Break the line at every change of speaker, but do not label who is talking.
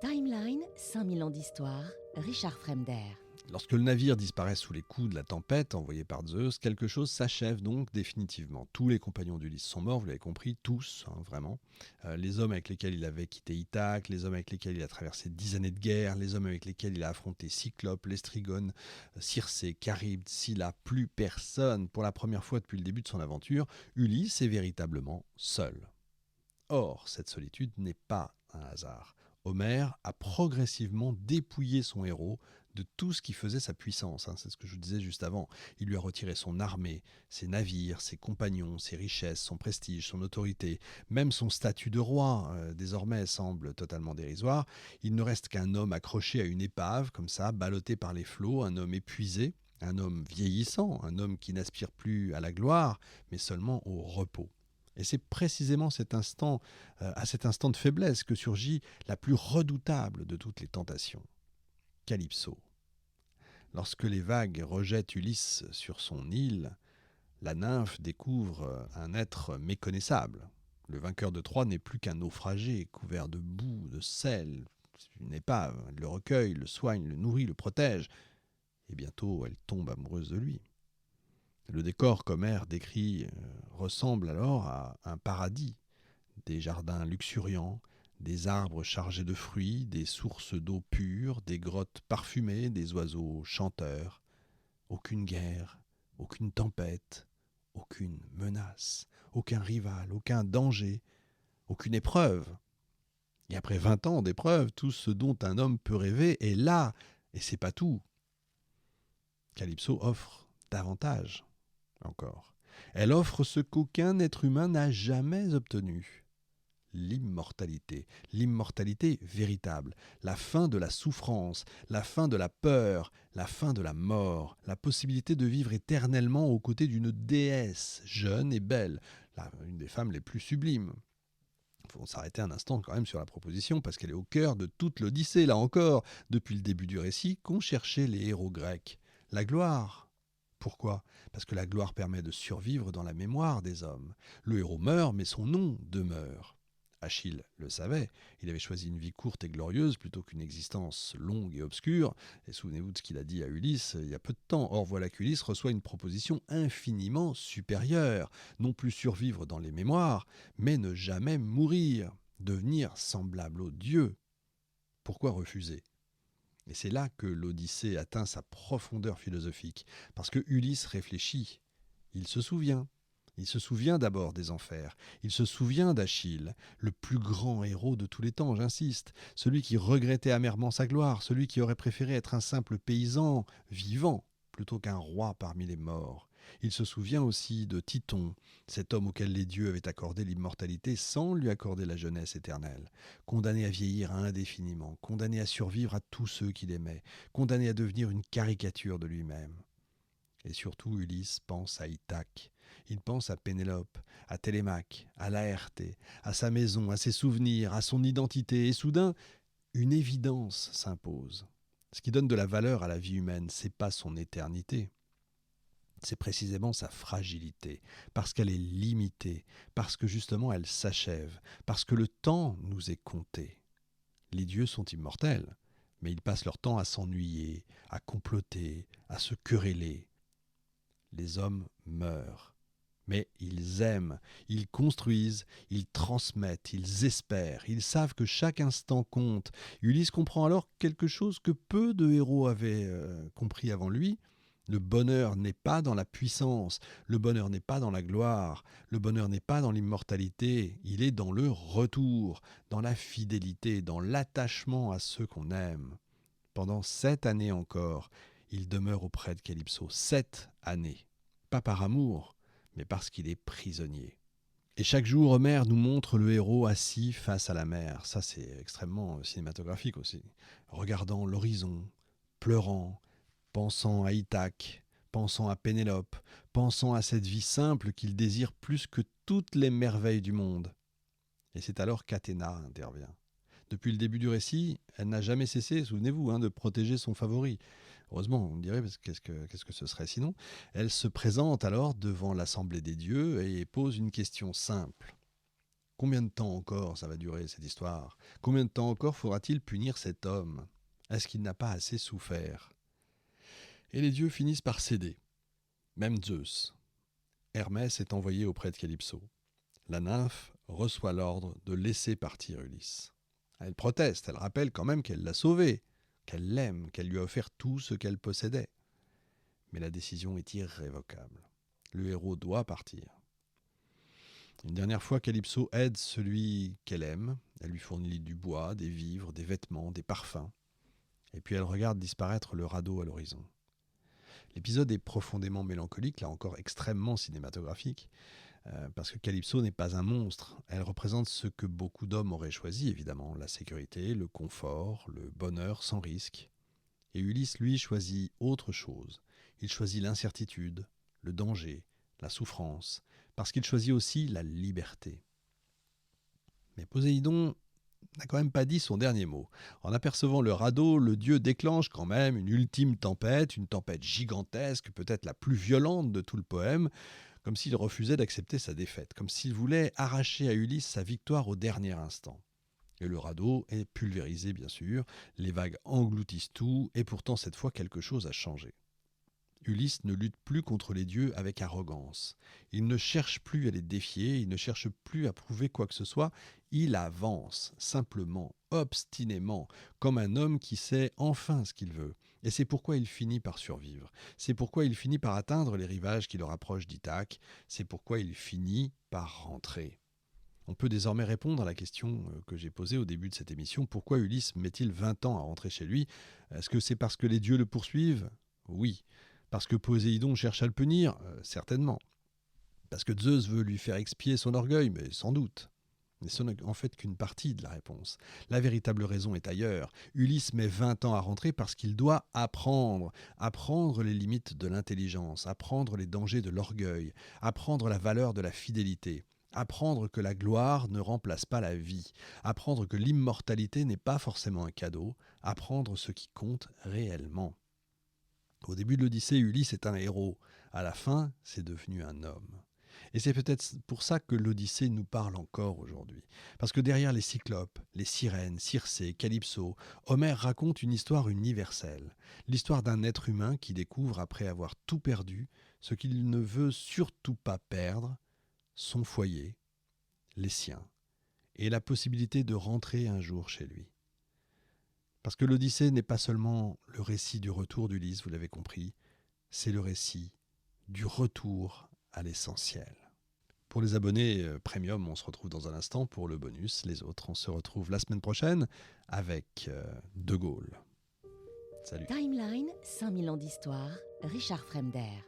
Timeline, 5000 ans d'histoire, Richard Fremder.
Lorsque le navire disparaît sous les coups de la tempête envoyée par Zeus, quelque chose s'achève donc définitivement. Tous les compagnons d'Ulysse sont morts, vous l'avez compris, tous, vraiment. Les hommes avec lesquels il avait quitté Ithaque, les hommes avec lesquels il a traversé 10 années de guerre, les hommes avec lesquels il a affronté Cyclope, Lestrygone, Circé, Charybde, Scylla, plus personne. Pour la première fois depuis le début de son aventure, Ulysse est véritablement seul. Or, cette solitude n'est pas un hasard. Homère a progressivement dépouillé son héros de tout ce qui faisait sa puissance. C'est ce que je vous disais juste avant. Il lui a retiré son armée, ses navires, ses compagnons, ses richesses, son prestige, son autorité, même son statut de roi, désormais semble totalement dérisoire. Il ne reste qu'un homme accroché à une épave, comme ça, ballotté par les flots, un homme épuisé, un homme vieillissant, un homme qui n'aspire plus à la gloire, mais seulement au repos. Et c'est précisément à cet instant de faiblesse que surgit la plus redoutable de toutes les tentations, Calypso. Lorsque les vagues rejettent Ulysse sur son île, la nymphe découvre un être méconnaissable. Le vainqueur de Troie n'est plus qu'un naufragé couvert de boue, de sel, une épave. Elle le recueille, le soigne, le nourrit, le protège. Et bientôt, elle tombe amoureuse de lui. Le décor qu'Homère décrit ressemble alors à un paradis. Des jardins luxuriants, des arbres chargés de fruits, des sources d'eau pure, des grottes parfumées, des oiseaux chanteurs. Aucune guerre, aucune tempête, aucune menace, aucun rival, aucun danger, aucune épreuve. Et après 20 ans d'épreuve, tout ce dont un homme peut rêver est là, et c'est pas tout. Calypso offre davantage. Encore. Elle offre ce qu'aucun être humain n'a jamais obtenu. L'immortalité véritable, la fin de la souffrance, la fin de la peur, la fin de la mort, la possibilité de vivre éternellement aux côtés d'une déesse jeune et belle, une des femmes les plus sublimes. Il faut s'arrêter un instant quand même sur la proposition parce qu'elle est au cœur de toute l'Odyssée, là encore, depuis le début du récit, qu'ont cherché les héros grecs. La gloire. Pourquoi ? Parce que la gloire permet de survivre dans la mémoire des hommes. Le héros meurt, mais son nom demeure. Achille le savait, il avait choisi une vie courte et glorieuse plutôt qu'une existence longue et obscure. Et souvenez-vous de ce qu'il a dit à Ulysse il y a peu de temps. Or voilà qu'Ulysse reçoit une proposition infiniment supérieure. Non plus survivre dans les mémoires, mais ne jamais mourir, devenir semblable aux dieux. Pourquoi refuser ? Et c'est là que l'Odyssée atteint sa profondeur philosophique, parce que Ulysse réfléchit, il se souvient. Il se souvient d'abord des enfers, il se souvient d'Achille, le plus grand héros de tous les temps, j'insiste, celui qui regrettait amèrement sa gloire, celui qui aurait préféré être un simple paysan vivant plutôt qu'un roi parmi les morts. Il se souvient aussi de Titon, cet homme auquel les dieux avaient accordé l'immortalité sans lui accorder la jeunesse éternelle, condamné à vieillir indéfiniment, condamné à survivre à tous ceux qu'il aimait, condamné à devenir une caricature de lui-même. Et surtout, Ulysse pense à Ithaque. Il pense à Pénélope, à Télémaque, à Laërté, à sa maison, à ses souvenirs, à son identité. Et soudain, une évidence s'impose. Ce qui donne de la valeur à la vie humaine, c'est pas son éternité. C'est précisément sa fragilité, parce qu'elle est limitée, parce que justement elle s'achève, parce que le temps nous est compté. Les dieux sont immortels, mais ils passent leur temps à s'ennuyer, à comploter, à se quereller. Les hommes meurent. Mais ils aiment, ils construisent, ils transmettent, ils espèrent, ils savent que chaque instant compte. Ulysse comprend alors quelque chose que peu de héros avaient compris avant lui. Le bonheur n'est pas dans la puissance, le bonheur n'est pas dans la gloire, le bonheur n'est pas dans l'immortalité, il est dans le retour, dans la fidélité, dans l'attachement à ceux qu'on aime. Pendant 7 années encore, il demeure auprès de Calypso. 7 années. Pas par amour, mais parce qu'il est prisonnier. Et chaque jour, Homère nous montre le héros assis face à la mer. Ça, c'est extrêmement cinématographique aussi. Regardant l'horizon, pleurant, pensant à Ithaque, pensant à Pénélope, pensant à cette vie simple qu'il désire plus que toutes les merveilles du monde. Et c'est alors qu'Athéna intervient. Depuis le début du récit, elle n'a jamais cessé, souvenez-vous, de protéger son favori. Heureusement, on dirait, parce que qu'est-ce que ce serait sinon ? Elle se présente alors devant l'assemblée des dieux et pose une question simple. Combien de temps encore ça va durer cette histoire? Combien de temps encore faudra-t-il punir cet homme? Est-ce qu'il n'a pas assez souffert? Et les dieux finissent par céder, même Zeus. Hermès est envoyé auprès de Calypso. La nymphe reçoit l'ordre de laisser partir Ulysse. Elle proteste, elle rappelle quand même qu'elle l'a sauvé, qu'elle l'aime, qu'elle lui a offert tout ce qu'elle possédait. Mais la décision est irrévocable. Le héros doit partir. Une dernière fois, Calypso aide celui qu'elle aime. Elle lui fournit du bois, des vivres, des vêtements, des parfums. Et puis elle regarde disparaître le radeau à l'horizon. L'épisode est profondément mélancolique, là encore extrêmement cinématographique, parce que Calypso n'est pas un monstre. Elle représente ce que beaucoup d'hommes auraient choisi, évidemment, la sécurité, le confort, le bonheur sans risque. Et Ulysse, lui, choisit autre chose. Il choisit l'incertitude, le danger, la souffrance, parce qu'il choisit aussi la liberté. Mais Poséidon n'a quand même pas dit son dernier mot. En apercevant le radeau, le dieu déclenche quand même une ultime tempête, une tempête gigantesque, peut-être la plus violente de tout le poème, comme s'il refusait d'accepter sa défaite, comme s'il voulait arracher à Ulysse sa victoire au dernier instant. Et le radeau est pulvérisé, bien sûr, les vagues engloutissent tout, et pourtant cette fois quelque chose a changé. Ulysse ne lutte plus contre les dieux avec arrogance. Il ne cherche plus à les défier, il ne cherche plus à prouver quoi que ce soit, il avance, simplement, obstinément, comme un homme qui sait enfin ce qu'il veut. Et c'est pourquoi il finit par survivre. C'est pourquoi il finit par atteindre les rivages qui le rapprochent d'Ithaque. C'est pourquoi il finit par rentrer. On peut désormais répondre à la question que j'ai posée au début de cette émission. Pourquoi Ulysse met-il 20 ans à rentrer chez lui? Est-ce que c'est parce que les dieux le poursuivent? Oui. Parce que Poséidon cherche à le punir? Certainement. Parce que Zeus veut lui faire expier son orgueil? Mais sans doute. Mais ce n'est en fait qu'une partie de la réponse. La véritable raison est ailleurs. Ulysse met 20 ans à rentrer parce qu'il doit apprendre. Apprendre les limites de l'intelligence, apprendre les dangers de l'orgueil, apprendre la valeur de la fidélité. Apprendre que la gloire ne remplace pas la vie. Apprendre que l'immortalité n'est pas forcément un cadeau. Apprendre ce qui compte réellement. Au début de l'Odyssée, Ulysse est un héros. À la fin, c'est devenu un homme. Et c'est peut-être pour ça que l'Odyssée nous parle encore aujourd'hui. Parce que derrière les cyclopes, les sirènes, Circé, Calypso, Homère raconte une histoire universelle. L'histoire d'un être humain qui découvre, après avoir tout perdu, ce qu'il ne veut surtout pas perdre, son foyer, les siens, et la possibilité de rentrer un jour chez lui. Parce que l'Odyssée n'est pas seulement le récit du retour d'Ulysse, vous l'avez compris, c'est le récit du retour à l'essentiel. Pour les abonnés premium, on se retrouve dans un instant pour le bonus. Les autres, on se retrouve la semaine prochaine avec De Gaulle. Salut.
Timeline, 5000 ans d'histoire, Richard Fremder.